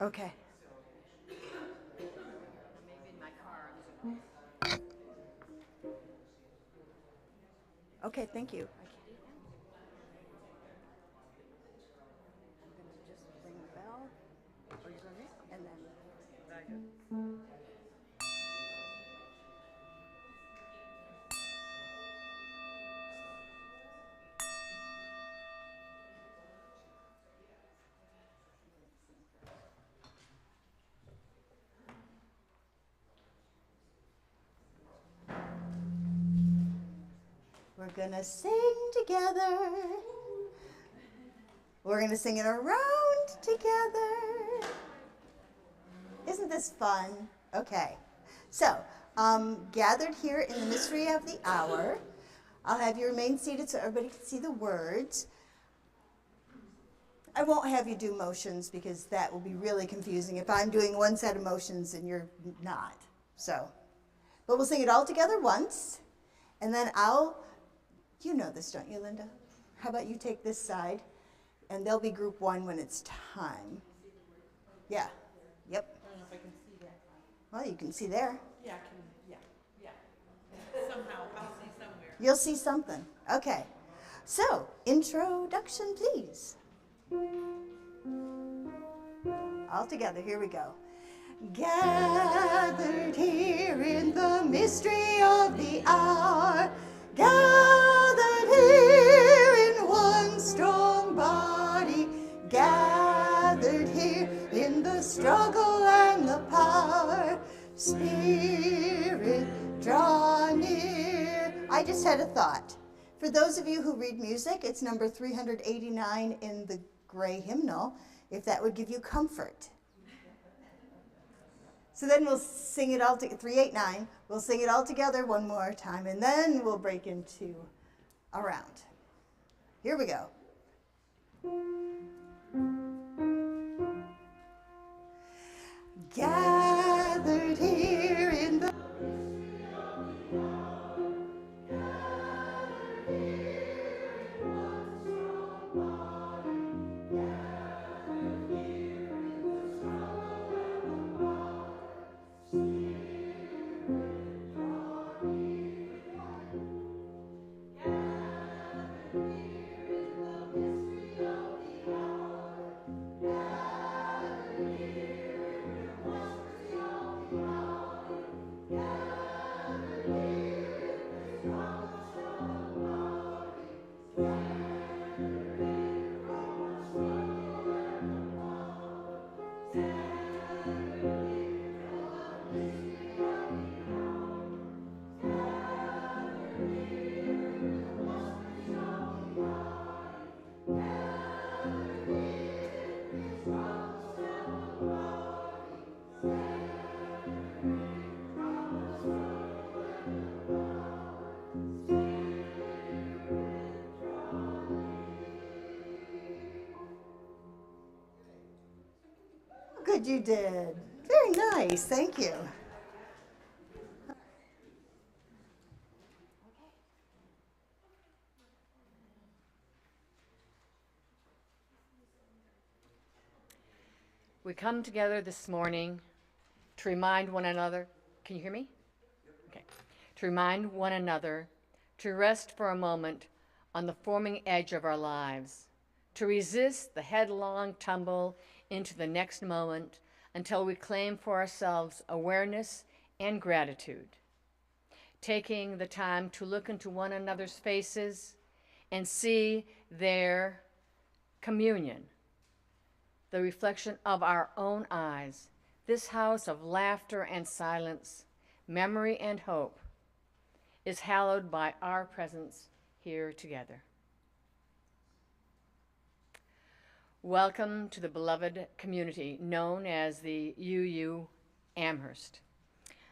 Okay. Maybe in my car. Okay, thank you. Just ring the bell, and then. We're gonna sing together. We're gonna sing it around together. Isn't this fun? Okay. So, gathered here in the mystery of the hour. I'll have you remain seated so everybody can see the words. I won't have you do motions because that will be really confusing if I'm doing one set of motions and you're not. So, but we'll sing it all together once, and then you know this, don't you, Linda? How about you take this side, and they'll be group one when it's time. Yeah, yep. I don't know if I can see that. Well, you can see there. Yeah, I can, yeah. Somehow, I'll see somewhere. You'll see something. Okay. So, introduction, please. All together, here we go. Gathered here in the mystery of the hour, gathered here in one strong body, gathered here in the struggle and the power, Spirit, draw near. I just had a thought. For those of you who read music, it's number 389 in the gray hymnal, if that would give you comfort. So then we'll sing it all together, 389. We'll sing it all together one more time, and then we'll break into a round. Here we go. Gathered here in the Good, you did. Very nice, thank you. We come together this morning to remind one another, can you hear me? Okay. To remind one another to rest for a moment on the forming edge of our lives, to resist the headlong tumble into the next moment until we claim for ourselves awareness and gratitude, taking the time to look into one another's faces and see their communion, the reflection of our own eyes, this house of laughter and silence, memory and hope, is hallowed by our presence here together. Welcome to the beloved community known as the UU Amherst.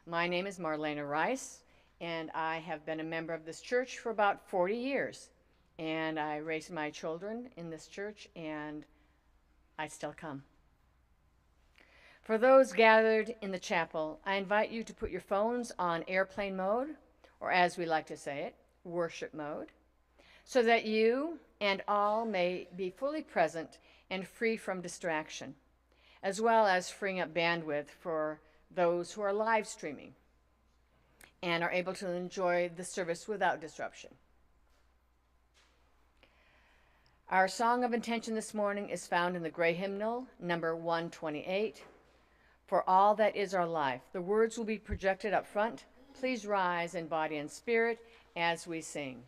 My name is Marlena Rice, and I have been a member of this church for about 40 years. And I raised my children in this church, and I still come. For those gathered in the chapel, I invite you to put your phones on airplane mode, or as we like to say it, worship mode, so that you and all may be fully present and free from distraction as well as freeing up bandwidth for those who are live streaming and are able to enjoy the service without disruption. Our song of intention this morning is found in the Gray Hymnal, number 128, For All That Is Our Life. The words will be projected up front. Please rise in body and spirit as we sing.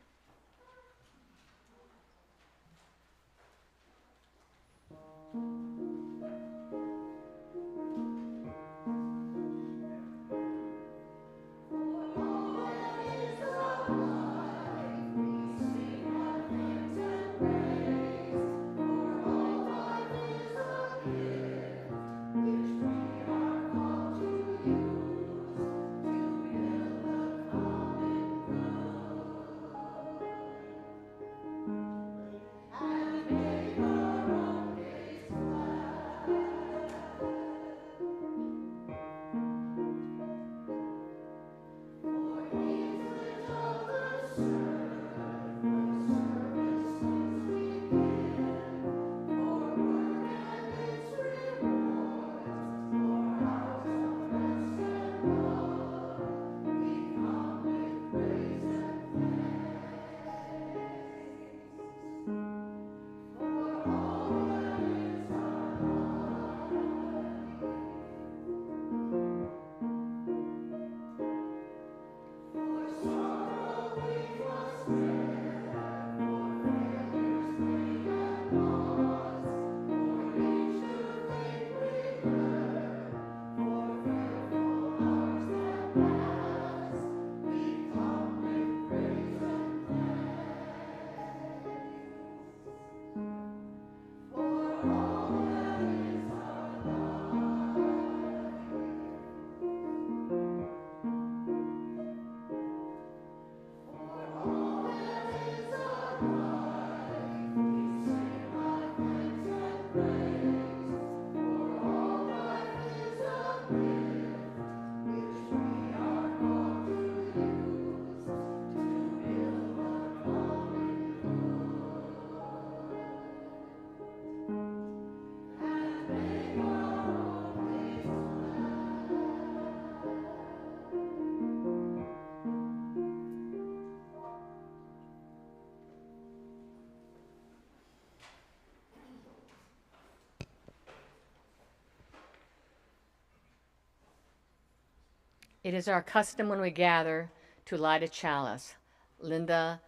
It is our custom when we gather to light a chalice. Linda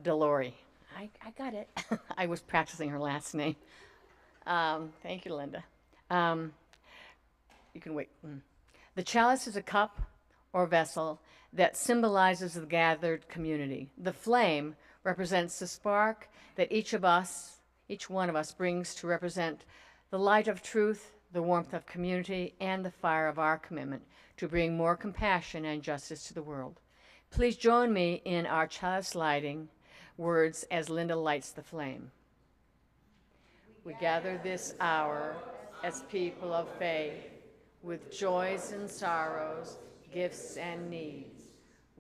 Delory. I got it. I was practicing her last name. Thank you, Linda. You can wait. The chalice is a cup or vessel that symbolizes the gathered community. The flame represents the spark that each one of us brings to represent the light of truth, the warmth of community, and the fire of our commitment to bring more compassion and justice to the world. Please join me in our chalice lighting words as Linda lights the flame. We gather this hour as people of faith, with joys and sorrows, gifts and needs.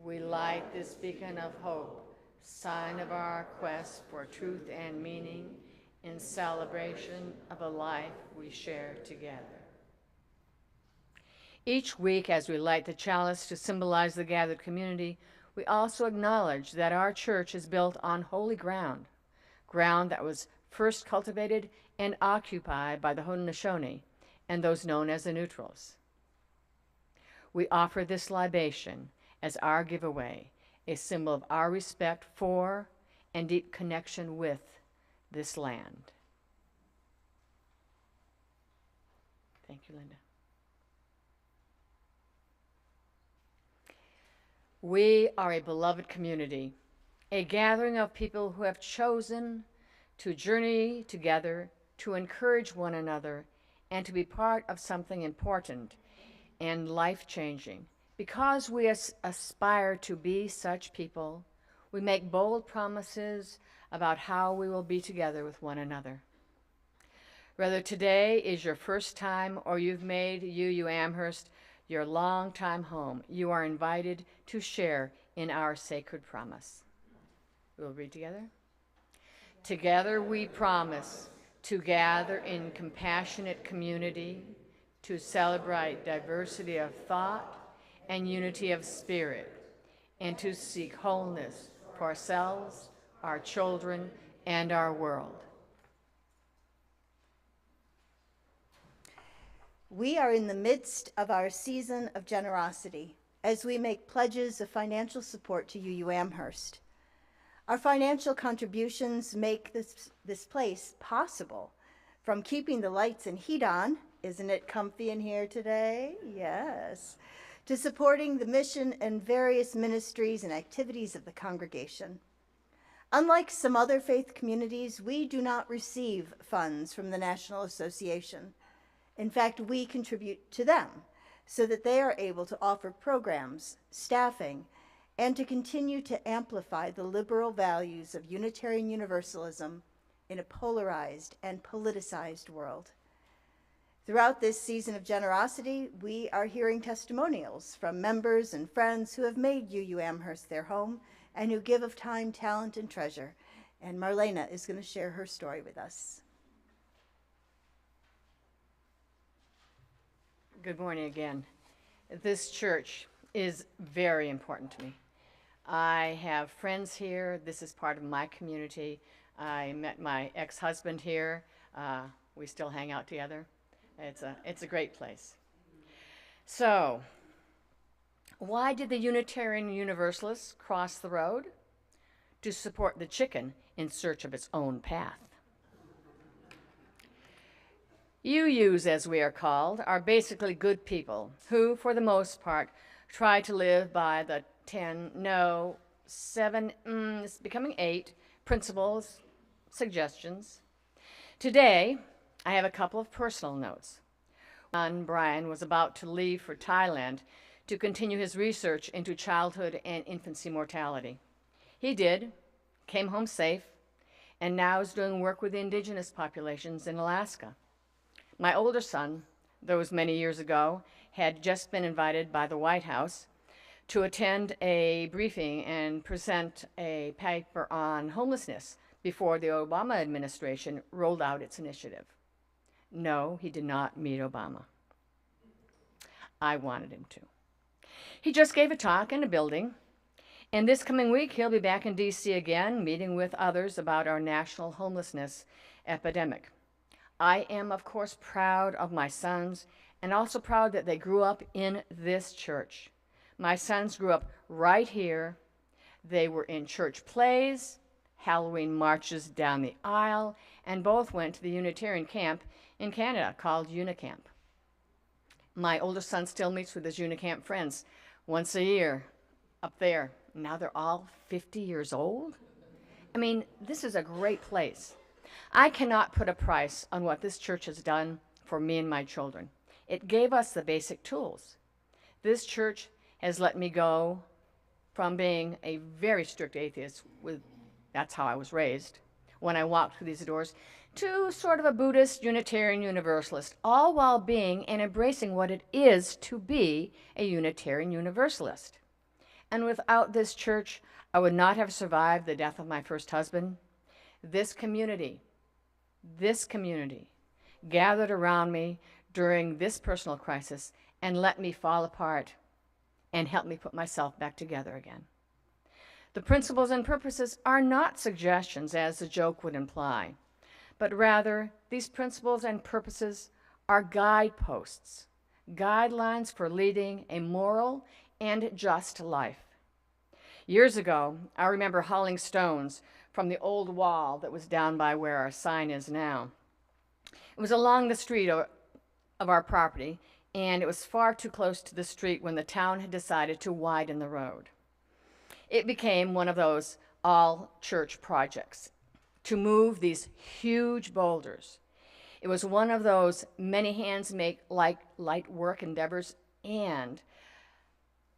We light this beacon of hope, sign of our quest for truth and meaning, in celebration of a life we share together. Each week, as we light the chalice to symbolize the gathered community, we also acknowledge that our church is built on holy ground, ground that was first cultivated and occupied by the Haudenosaunee and those known as the Neutrals. We offer this libation as our giveaway, a symbol of our respect for and deep connection with this land. Thank you, Linda. We are a beloved community, a gathering of people who have chosen to journey together, to encourage one another, and to be part of something important and life-changing. Because we aspire to be such people, we make bold promises about how we will be together with one another. Whether today is your first time or you've made UU Amherst your long-time home, you are invited to share in our sacred promise. We'll read together. Together we promise to gather in compassionate community, to celebrate diversity of thought and unity of spirit, and to seek wholeness for ourselves, our children, and our world. We are in the midst of our season of generosity as we make pledges of financial support to UU Amherst. Our financial contributions make this place possible, from keeping the lights and heat on, isn't it comfy in here today? Yes. To supporting the mission and various ministries and activities of the congregation. Unlike some other faith communities, we do not receive funds from the National Association. In fact, we contribute to them so that they are able to offer programs, staffing, and to continue to amplify the liberal values of Unitarian Universalism in a polarized and politicized world. Throughout this season of generosity, we are hearing testimonials from members and friends who have made UU Amherst their home and who give of time, talent, and treasure. And Marlena is going to share her story with us. Good morning again. This church is very important to me. I have friends here. This is part of my community. I met my ex-husband here. We still hang out together. It's a great place. So, why did the Unitarian Universalists cross the road? To support the chicken in search of its own path. UUs, as we are called, are basically good people who, for the most part, try to live by the 7, it's becoming 8 principles, suggestions. Today, I have a couple of personal notes. Brian was about to leave for Thailand to continue his research into childhood and infancy mortality. He did, came home safe, and now is doing work with the indigenous populations in Alaska. My older son, those many years ago, had just been invited by the White House to attend a briefing and present a paper on homelessness before the Obama administration rolled out its initiative. No, he did not meet Obama. I wanted him to. He just gave a talk in a building, and this coming week he'll be back in D.C. again, meeting with others about our national homelessness epidemic. I am, of course, proud of my sons, and also proud that they grew up in this church. My sons grew up right here. They were in church plays, Halloween marches down the aisle, and both went to the Unitarian camp in Canada called Unicamp. My older son still meets with his Unicamp friends once a year up there. Now they're all 50 years old. I mean, this is a great place. I cannot put a price on what this church has done for me and my children. It gave us the basic tools. This church has let me go from being a very strict atheist, that's how I was raised, when I walked through these doors, to sort of a Buddhist Unitarian Universalist, all while being and embracing what it is to be a Unitarian Universalist. And without this church, I would not have survived the death of my first husband. This community gathered around me during this personal crisis and let me fall apart and help me put myself back together again. The principles and purposes are not suggestions, as the joke would imply, but rather these principles and purposes are guideposts, guidelines for leading a moral and just life. Years ago, I remember hauling stones from the old wall that was down by where our sign is now. It was along the street of our property, and it was far too close to the street when the town had decided to widen the road. It became one of those all-church projects to move these huge boulders. It was one of those many hands make like light work endeavors, and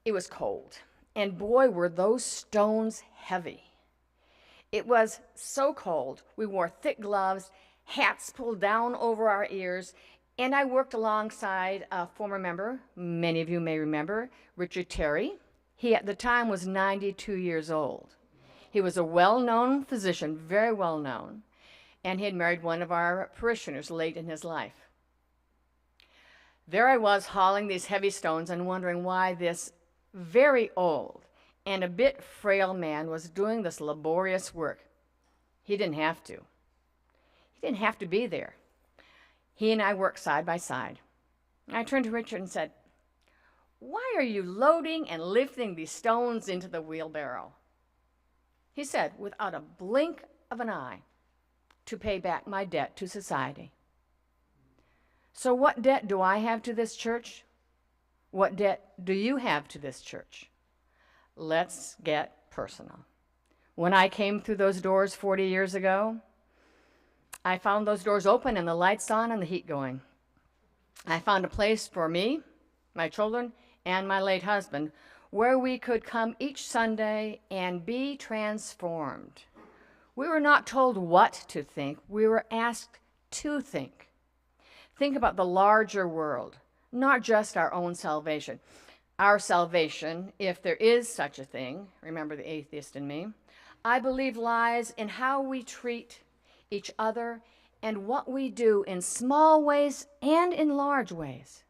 it was cold. And boy, were those stones heavy. It was so cold, we wore thick gloves, hats pulled down over our ears, and I worked alongside a former member, many of you may remember, Richard Terry. He at the time was 92 years old. He was a well-known physician, very well-known, and he had married one of our parishioners late in his life. There I was hauling these heavy stones and wondering why this very old and a bit frail man was doing this laborious work. He didn't have to. He didn't have to be there. He and I worked side by side. I turned to Richard and said, "Why are you loading and lifting these stones into the wheelbarrow?" He said, without a blink of an eye, "To pay back my debt to society." So what debt do I have to this church? What debt do you have to this church? Let's get personal. When I came through those doors 40 years ago, I found those doors open and the lights on and the heat going. I found a place for me, my children, and my late husband where we could come each Sunday and be transformed. We were not told what to think. We were asked to think. Think about the larger world, not just our own salvation. Our salvation, if there is such a thing, remember the atheist in me, I believe lies in how we treat each other and what we do in small ways and in large ways.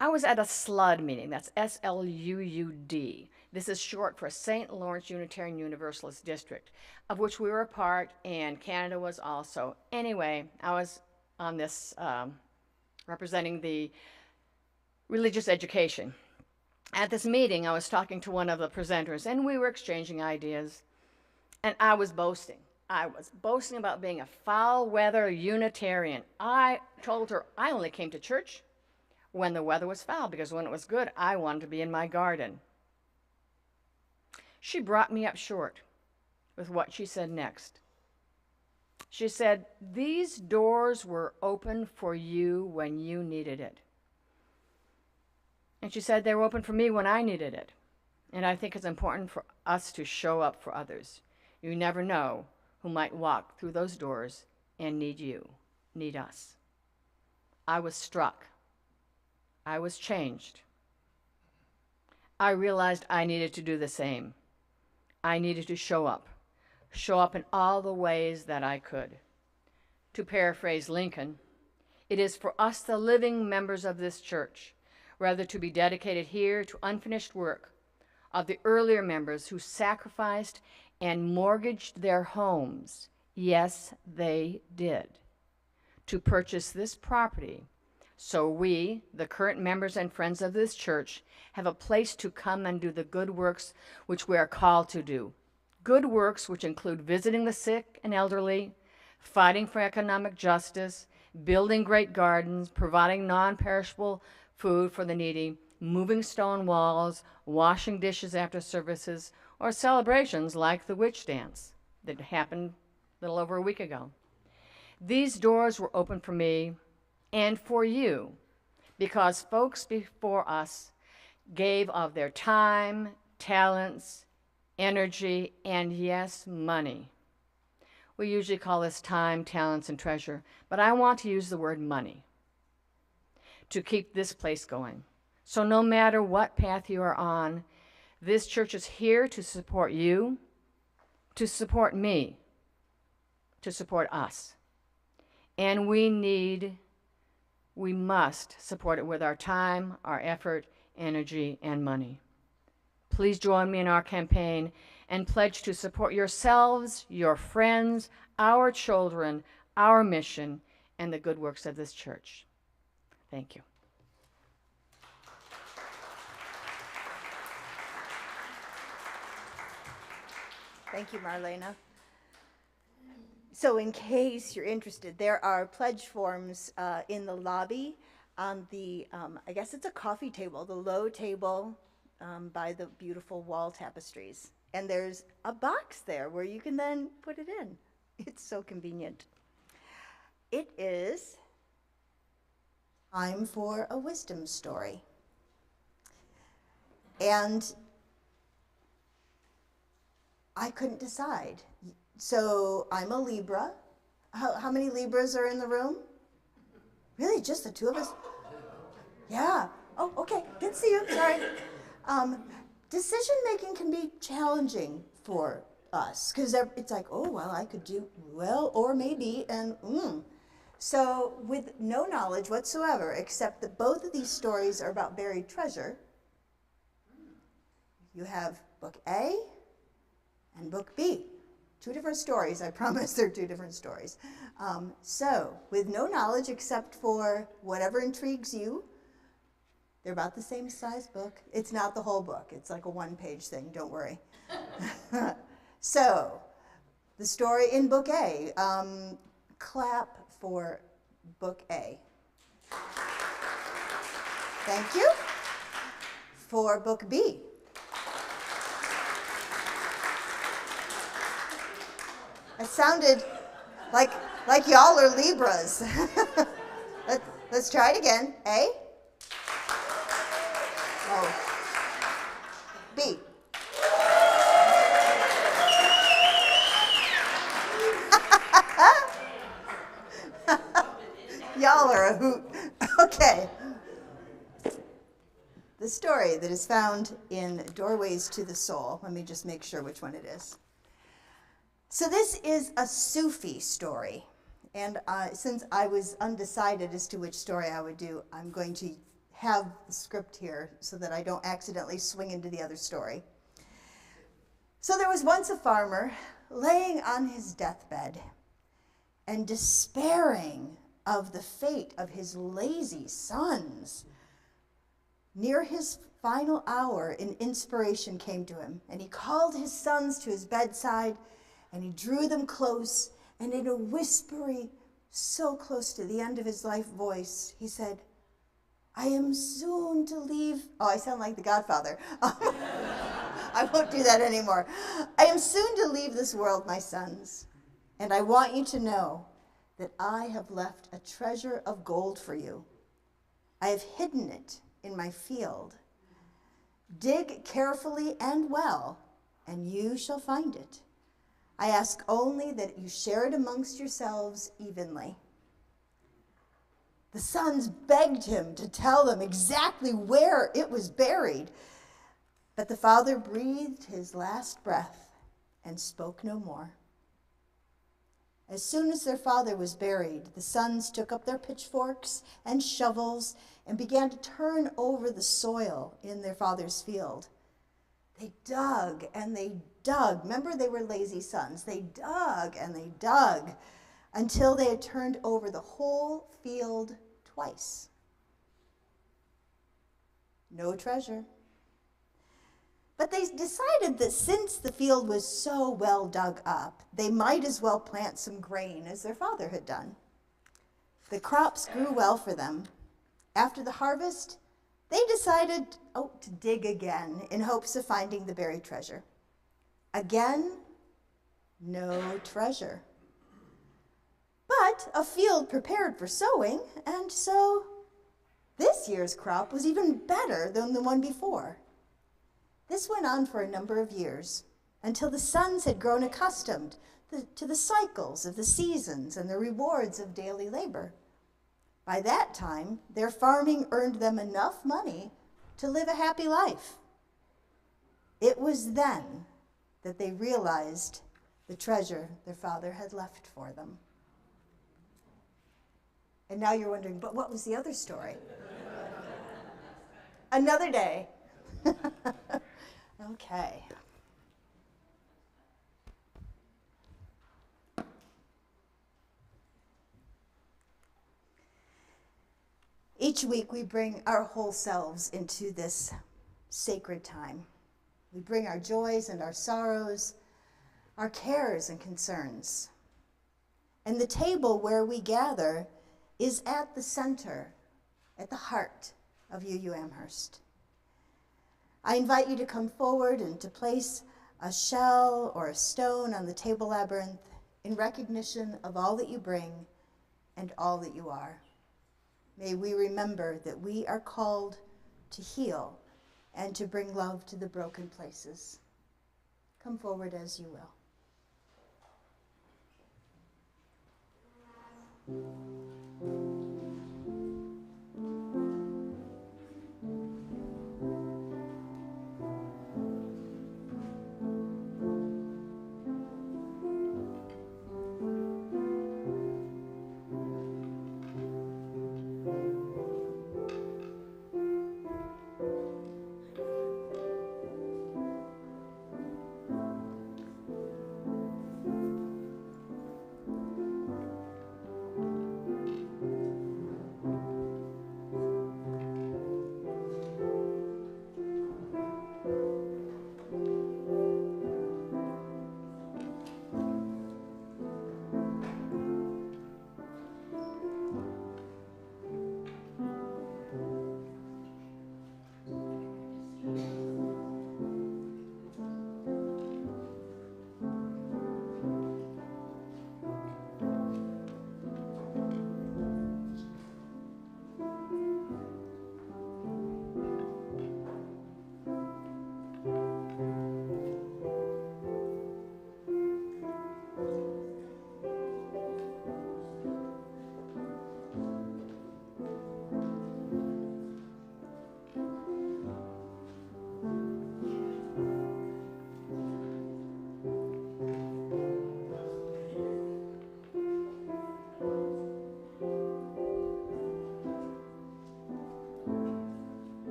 I was at a SLUD meeting, that's S-L-U-U-D. This is short for St. Lawrence Unitarian Universalist District, of which we were a part, and Canada was also. Anyway, I was on this representing the religious education. At this meeting, I was talking to one of the presenters, and we were exchanging ideas, and I was boasting. I was boasting about being a foul-weather Unitarian. I told her I only came to church when the weather was foul, because when it was good, I wanted to be in my garden. She brought me up short with what she said next. She said, "These doors were open for you when you needed it." And she said they were open for me when I needed it. And I think it's important for us to show up for others. You never know who might walk through those doors and need you, need us. I was struck. I was changed. I realized I needed to do the same. I needed to show up in all the ways that I could. To paraphrase Lincoln, it is for us, the living members of this church, rather to be dedicated here to unfinished work of the earlier members who sacrificed and mortgaged their homes, yes, they did, to purchase this property, so we, the current members and friends of this church, have a place to come and do the good works which we are called to do. Good works which include visiting the sick and elderly, fighting for economic justice, building great gardens, providing non-perishable food for the needy, moving stone walls, washing dishes after services, or celebrations like the witch dance that happened a little over a week ago. These doors were open for me and for you because folks before us gave of their time, talents, energy, and yes, money. We usually call this time, talents, and treasure, but I want to use the word money to keep this place going. So no matter what path you are on, this church is here to support you, to support me, to support us. And we must support it with our time, our effort, energy, and money. Please join me in our campaign and pledge to support yourselves, your friends, our children, our mission, and the good works of this church. Thank you. Thank you, Marlena. So in case you're interested, there are pledge forms in the lobby on the, I guess it's a coffee table, the low table by the beautiful wall tapestries. And there's a box there where you can then put it in. It's so convenient. It is time for a wisdom story. And I couldn't decide. So I'm a Libra. How many Libras are in the room? Really, just the two of us? Yeah. Oh, okay. Didn't see you. Sorry. Decision making can be challenging for us, because it's like, oh, well, I could do, well, or maybe, and So with no knowledge whatsoever, except that both of these stories are about buried treasure, you have book A and book B. Two different stories, I promise they're two different stories. So with no knowledge except for whatever intrigues you, they're about the same size book. It's not the whole book. It's like a one-page thing, don't worry. So, the story in book A. Clap for book A. Thank you. For book B. It sounded like y'all are Libras. Let's try it again. A. Oh. B. Y'all are a hoot. Okay. The story that is found in Doorways to the Soul. Let me just make sure which one it is. So this is a Sufi story. And since I was undecided as to which story I would do, I'm going to have the script here so that I don't accidentally swing into the other story. So there was once a farmer laying on his deathbed and despairing of the fate of his lazy sons. Near his final hour, an inspiration came to him, and he called his sons to his bedside, and he drew them close, and in a whispery, so close to the end of his life voice, he said, I am soon to leave. Oh, I sound like the Godfather. I won't do that anymore. I am soon to leave this world, my sons, and I want you to know that I have left a treasure of gold for you. I have hidden it in my field. Dig carefully and well, and you shall find it. I ask only that you share it amongst yourselves evenly. The sons begged him to tell them exactly where it was buried, but the father breathed his last breath and spoke no more. As soon as their father was buried, the sons took up their pitchforks and shovels and began to turn over the soil in their father's field. They dug and they dug. Remember, they were lazy sons. They dug and they dug until they had turned over the whole field twice. No treasure. But they decided that since the field was so well dug up, they might as well plant some grain as their father had done. The crops grew well for them. After the harvest, they decided to dig again in hopes of finding the buried treasure. Again, no treasure. But a field prepared for sowing, and so this year's crop was even better than the one before. This went on for a number of years, until the sons had grown accustomed to the cycles of the seasons and the rewards of daily labor. By that time, their farming earned them enough money to live a happy life. It was then that they realized the treasure their father had left for them. And now you're wondering, but what was the other story? Another day. Okay. Each week we bring our whole selves into this sacred time. We bring our joys and our sorrows, our cares and concerns. And the table where we gather is at the center, at the heart of UU Amherst. I invite you to come forward and to place a shell or a stone on the table labyrinth in recognition of all that you bring and all that you are. May we remember that we are called to heal and to bring love to the broken places. Come forward as you will.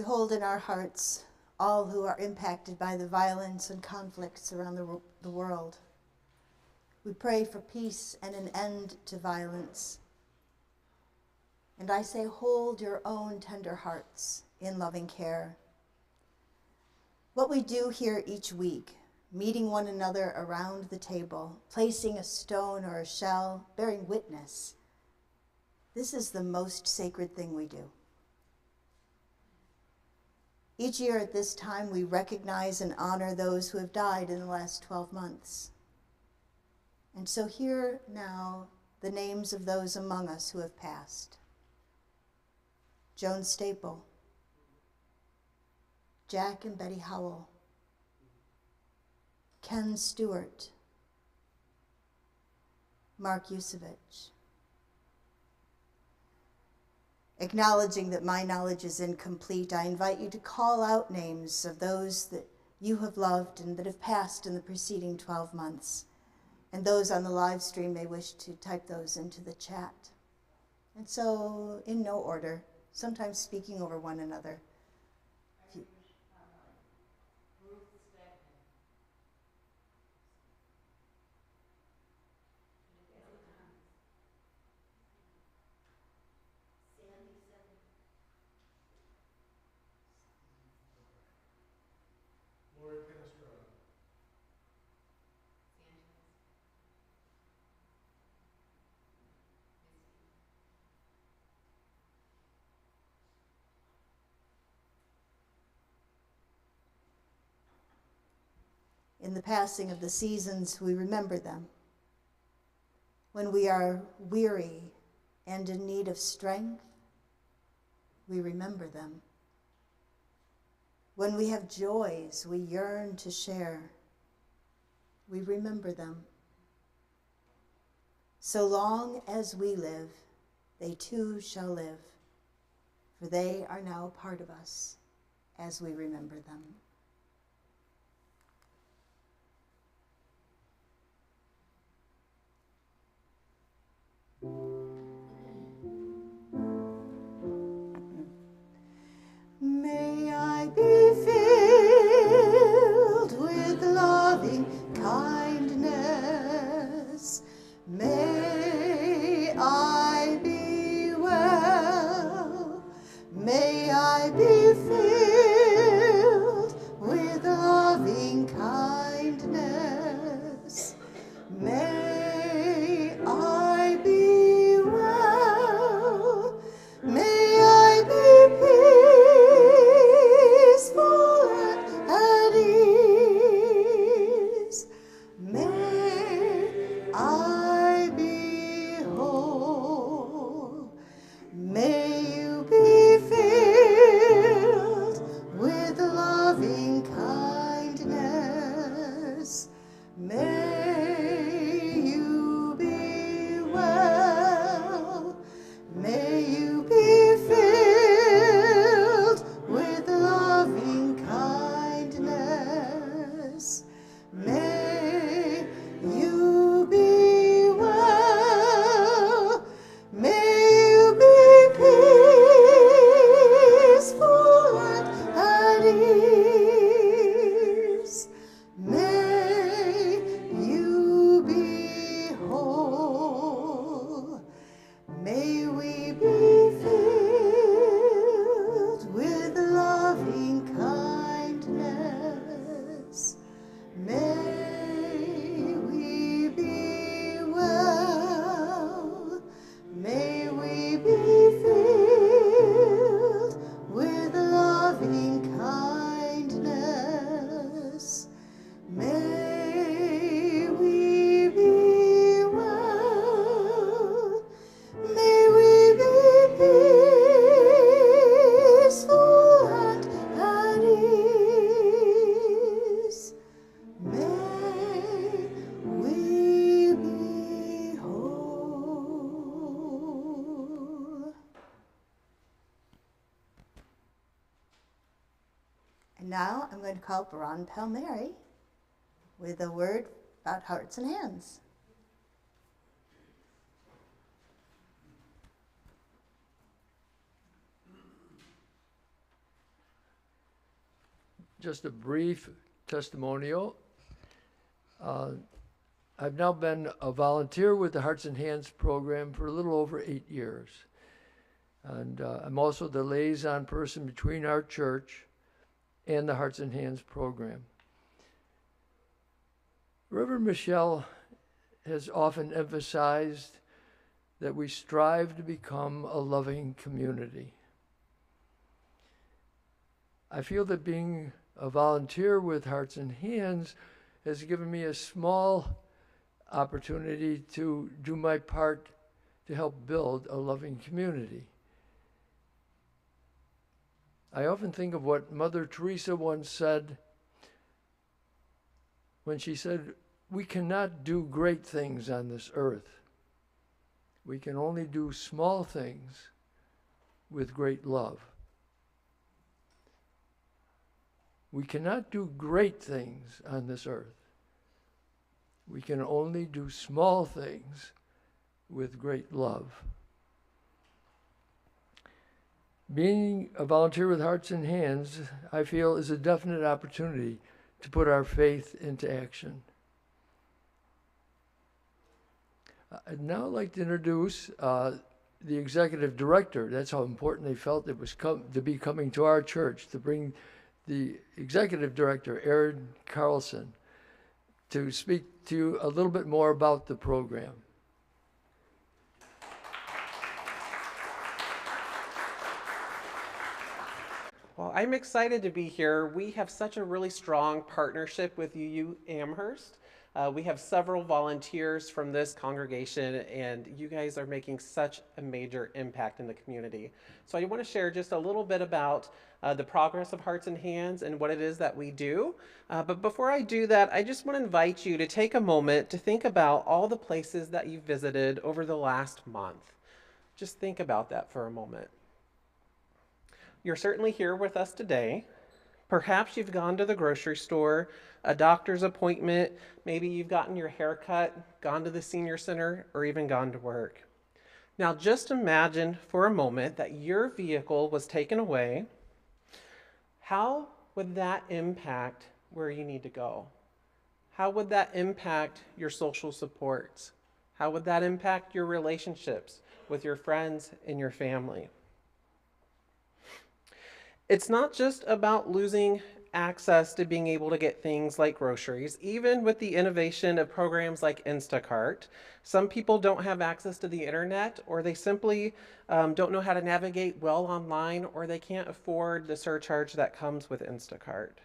hold in our hearts all who are impacted by the violence and conflicts around the world. We pray for peace and an end to violence. And I say, hold your own tender hearts in loving care. What we do here each week, meeting one another around the table, placing a stone or a shell, bearing witness, this is the most sacred thing we do. Each year at this time, we recognize and honor those who have died in the last 12 months. And so here now the names of those among us who have passed. Joan Staple, Jack and Betty Howell, Ken Stewart, Mark Yusevich. Acknowledging that my knowledge is incomplete, I invite you to call out names of those that you have loved and that have passed in the preceding 12 months. And those on the live stream may wish to type those into the chat. And so, in no order, sometimes speaking over one another. In the passing of the seasons, we remember them. When we are weary and in need of strength, we remember them. When we have joys we yearn to share, we remember them. So long as we live, they too shall live, for they are now part of us as we remember them. May I be filled with loving kindness. May I be well. May I be filled with loving kindness. May I be well. May I be peaceful and at ease. May I be whole. May you be filled with loving kindness. May you be well. May you be filled with loving kindness. May you be well. May you be peaceful and at ease. May you be whole. May we be filled with loving kindness. May we be well. May we be filled with loving kindness. May we be well. May we be peaceful and at ease. May we be whole. And now I'm going to call up Ron Palmere with a word about hearts and hands. just a brief testimonial. I've now been a volunteer with the Hearts and Hands program for a little over 8 years. And I'm also the liaison person between our church and the Hearts and Hands program. Reverend Michelle has often emphasized that we strive to become a loving community. I feel that being a volunteer with Hearts and Hands has given me a small opportunity to do my part to help build a loving community. I often think of what Mother Teresa once said when she said, "We cannot do great things on this earth. We can only do small things with great love." We cannot do great things on this earth. We can only do small things with great love. Being a volunteer with Hearts and Hands, I feel, is a definite opportunity to put our faith into action. I'd now like to introduce the executive director. That's how important they felt it was to be coming to our church, to bring the executive director, Aaron Carlson, to speak to you a little bit more about the program. Well, I'm excited to be here. We have such a really strong partnership with UU Amherst. We have several volunteers from this congregation, and you guys are making such a major impact in the community. So I want to share just a little bit about the progress of Hearts and Hands and what it is that we do. But before I do that, I just want to invite you to take a moment to think about all the places that you've visited over the last month. Just think about that for a moment. You're certainly here with us today. Perhaps you've gone to the grocery store, a doctor's appointment, maybe you've gotten your hair cut, gone to the senior center, or even gone to work. Now just imagine for a moment that your vehicle was taken away. How would that impact where you need to go? How would that impact your social supports? How would that impact your relationships with your friends and your family? It's not just about losing access to being able to get things like groceries. Even with the innovation of programs like Instacart, some people don't have access to the internet, or they simply don't know how to navigate well online, or they can't afford the surcharge that comes with Instacart.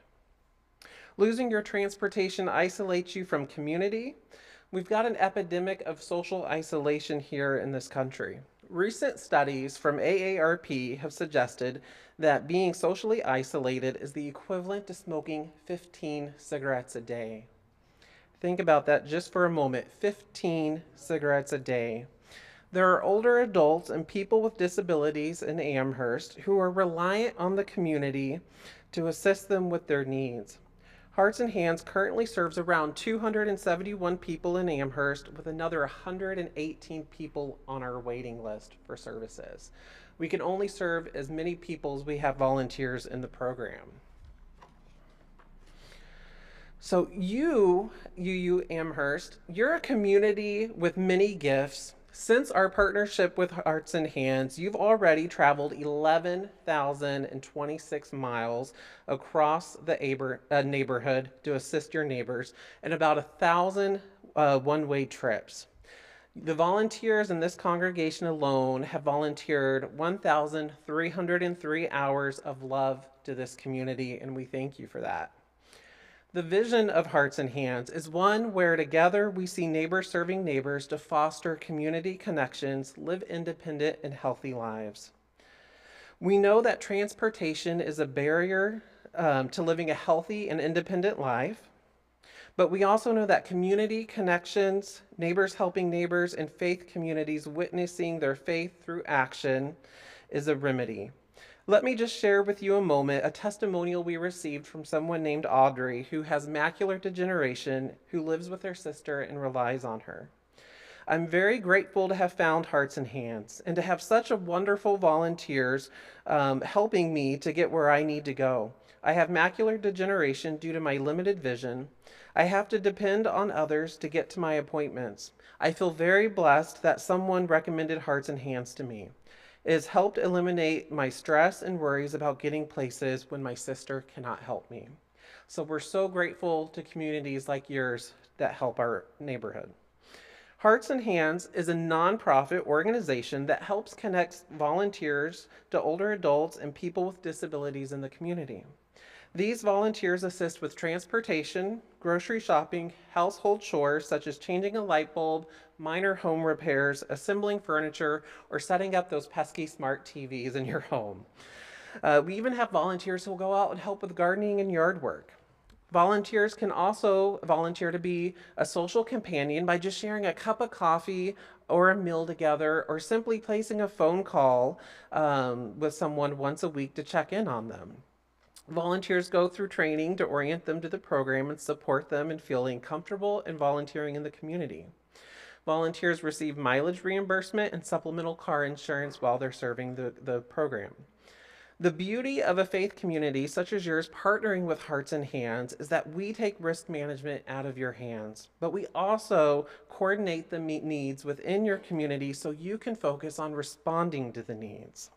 Losing your transportation isolates you from community. We've got an epidemic of social isolation here in this country. Recent studies from AARP have suggested that being socially isolated is the equivalent to smoking 15 cigarettes a day. Think about that just for a moment, 15 cigarettes a day. There are older adults and people with disabilities in Amherst who are reliant on the community to assist them with their needs. Hearts and Hands currently serves around 271 people in Amherst, with another 118 people on our waiting list for services. We can only serve as many people as we have volunteers in the program. So UU Amherst, you're a community with many gifts. Since our partnership with Hearts and Hands, you've already traveled 11,026 miles across the neighborhood to assist your neighbors, and about 1,000 one-way trips. The volunteers in this congregation alone have volunteered 1,303 hours of love to this community, and we thank you for that. The vision of Hearts and Hands is one where together we see neighbors serving neighbors to foster community connections, live independent and healthy lives. We know that transportation is a barrier to living a healthy and independent life, but we also know that community connections, neighbors helping neighbors, and faith communities witnessing their faith through action is a remedy. Let me just share with you a moment, a testimonial we received from someone named Audrey who has macular degeneration, who lives with her sister and relies on her. I'm very grateful to have found Hearts and Hands and to have such a wonderful volunteers helping me to get where I need to go. I have macular degeneration due to my limited vision. I have to depend on others to get to my appointments. I feel very blessed that someone recommended Hearts and Hands to me. It has helped eliminate my stress and worries about getting places when my sister cannot help me. So we're so grateful to communities like yours that help our neighborhood. Hearts and Hands is a nonprofit organization that helps connect volunteers to older adults and people with disabilities in the community. These volunteers assist with transportation, grocery shopping, household chores such as changing a light bulb, minor home repairs, assembling furniture, or setting up those pesky smart TVs in your home. We even have volunteers who will go out and help with gardening and yard work. Volunteers can also volunteer to be a social companion by just sharing a cup of coffee or a meal together, or simply placing a phone call with someone once a week to check in on them. Volunteers go through training to orient them to the program and support them in feeling comfortable and volunteering in the community. Volunteers receive mileage reimbursement and supplemental car insurance while they're serving the program. The beauty of a faith community such as yours partnering with Hearts and Hands is that we take risk management out of your hands, but we also coordinate the needs within your community so you can focus on responding to the needs.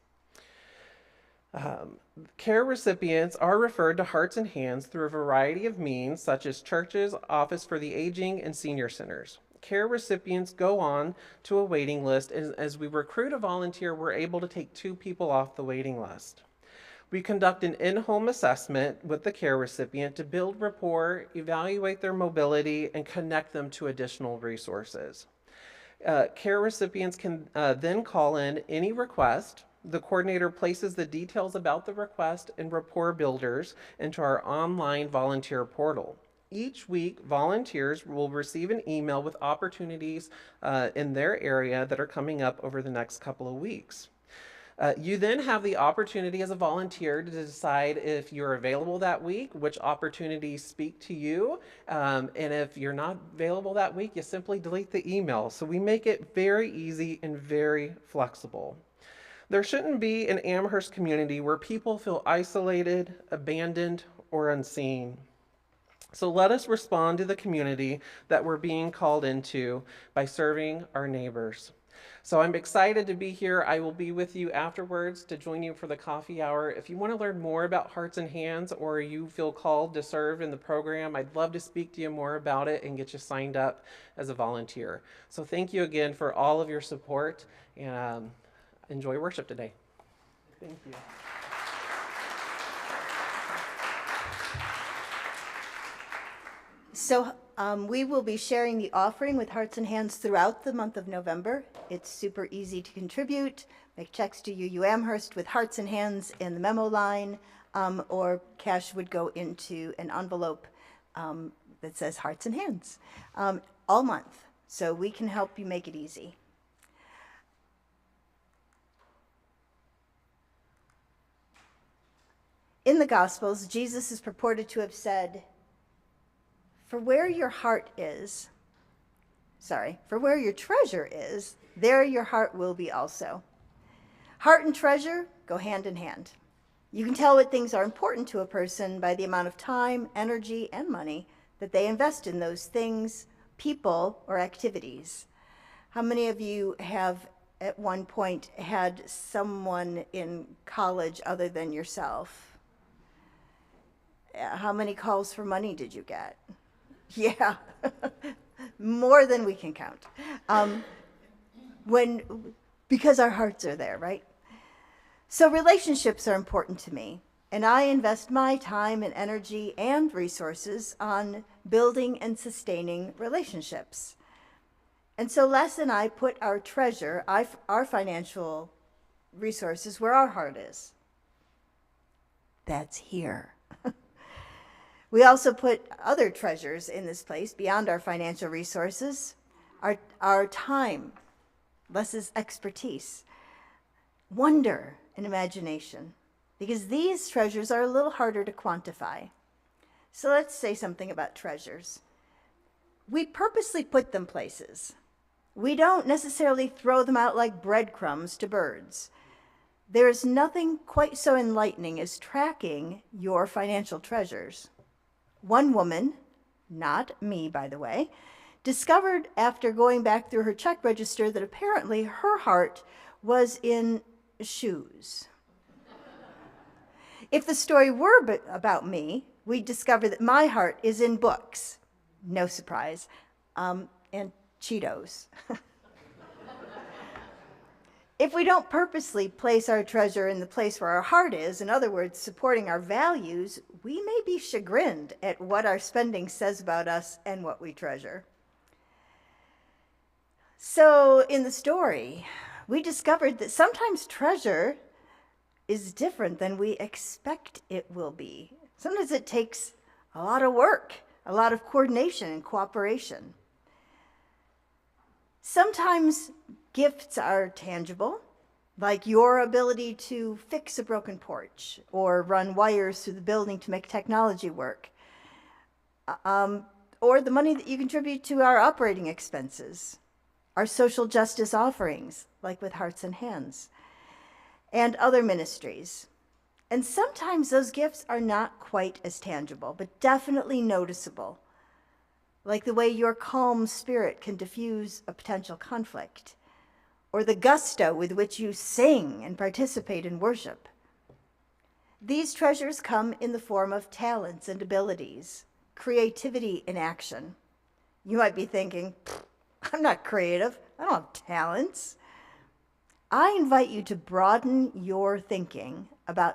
Care recipients are referred to Hearts and Hands through a variety of means, such as churches, Office for the Aging, and senior centers. Care recipients go on to a waiting list, and as we recruit a volunteer, we're able to take 2 people off the waiting list. We conduct an in-home assessment with the care recipient to build rapport, evaluate their mobility, and connect them to additional resources. Care recipients can then call in any request. The coordinator places the details about the request and rapport builders into our online volunteer portal. Each week, volunteers will receive an email with opportunities in their area that are coming up over the next couple of weeks. You then have the opportunity as a volunteer to decide if you're available that week, which opportunities speak to you, and if you're not available that week, you simply delete the email. So we make it very easy and very flexible. There shouldn't be an Amherst community where people feel isolated, abandoned, or unseen. So let us respond to the community that we're being called into by serving our neighbors. So I'm excited to be here. I will be with you afterwards to join you for the coffee hour. If you want to learn more about Hearts and Hands, or you feel called to serve in the program, I'd love to speak to you more about it and get you signed up as a volunteer. So thank you again for all of your support, and enjoy worship today. Thank you. So we will be sharing the offering with Hearts and Hands throughout the month of November. It's super easy to contribute. Make checks to UU Amherst with Hearts and Hands in the memo line, or cash would go into an envelope that says Hearts and Hands all month. So we can help you make it easy. In the Gospels, Jesus is purported to have said, for where your treasure is, there your heart will be also. Heart and treasure go hand in hand. You can tell what things are important to a person by the amount of time, energy, and money that they invest in those things, people, or activities. How many of you have at one point had someone in college other than yourself? How many calls for money did you get? Yeah, more than we can count. Because our hearts are there, right? So relationships are important to me, and I invest my time and energy and resources on building and sustaining relationships. And so Les and I put our treasure, our financial resources, where our heart is. That's here. We also put other treasures in this place beyond our financial resources, our time, Les's expertise, wonder, and imagination, because these treasures are a little harder to quantify. So let's say something about treasures. We purposely put them places. We don't necessarily throw them out like breadcrumbs to birds. There is nothing quite so enlightening as tracking your financial treasures. One woman, not me by the way, discovered after going back through her check register that apparently her heart was in shoes. If the story were about me, we'd discover that my heart is in books. No surprise. And Cheetos. If we don't purposely place our treasure in the place where our heart is, in other words, supporting our values, we may be chagrined at what our spending says about us and what we treasure. So in the story, we discovered that sometimes treasure is different than we expect it will be. Sometimes it takes a lot of work, a lot of coordination and cooperation. Sometimes gifts are tangible, like your ability to fix a broken porch or run wires through the building to make technology work, or the money that you contribute to our operating expenses, our social justice offerings, like with Hearts and Hands, and other ministries. And sometimes those gifts are not quite as tangible, but definitely noticeable, like the way your calm spirit can diffuse a potential conflict, or the gusto with which you sing and participate in worship. These treasures come in the form of talents and abilities, creativity in action. You might be thinking, I'm not creative, I don't have talents. I invite you to broaden your thinking about